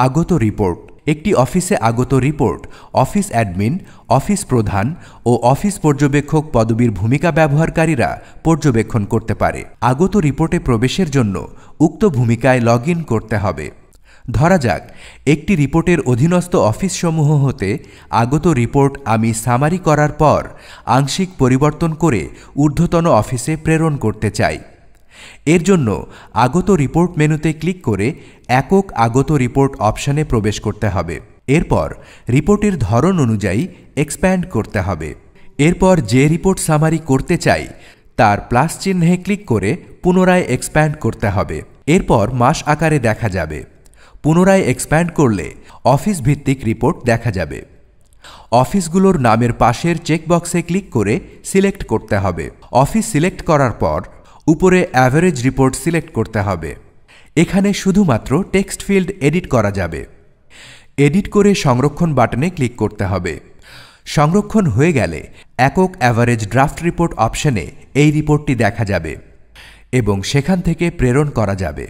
আগত রিপোর্ট। একটি অফিসে আগত রিপোর্ট অফিস অ্যাডমিন, অফিস প্রধান ও অফিস পর্যবেক্ষক পদবীর ভূমিকা ব্যবহারকারীরা পর্যবেক্ষণ করতে পারে। আগত রিপোর্টে প্রবেশের জন্য উক্ত ভূমিকায় লগ ইন করতে হবে। ধরা যাক একটি রিপোর্টের অধীনস্থ অফিসসমূহ হতে আগত রিপোর্ট আমি সামারি করার পর আংশিক পরিবর্তন করে ঊর্ধ্বতন অফিসে প্রেরণ করতে চাই। এর জন্য আগত রিপোর্ট মেনুতে ক্লিক করে একক আগত রিপোর্ট অপশানে প্রবেশ করতে হবে। এরপর রিপোর্টের ধরন অনুযায়ী এক্সপ্যান্ড করতে হবে। এরপর যে রিপোর্ট সামারি করতে চাই তার প্লাস চিহ্নে ক্লিক করে পুনরায় এক্সপ্যান্ড করতে হবে। এরপর মাস আকারে দেখা যাবে। পুনরায় এক্সপ্যান্ড করলে অফিস ভিত্তিক রিপোর্ট দেখা যাবে। অফিসগুলোর নামের পাশের চেকবক্সে ক্লিক করে সিলেক্ট করতে হবে। অফিস সিলেক্ট করার পর উপরে অ্যাভারেজ রিপোর্ট সিলেক্ট করতে হবে। এখানে শুধুমাত্র টেক্সট ফিল্ড এডিট করা যাবে। এডিট করে সংরক্ষণ বাটনে ক্লিক করতে হবে। সংরক্ষণ হয়ে গেলে একক অ্যাভারেজ ড্রাফট রিপোর্ট অপশনে এই রিপোর্টটি দেখা যাবে এবং সেখান থেকে প্রেরণ করা যাবে।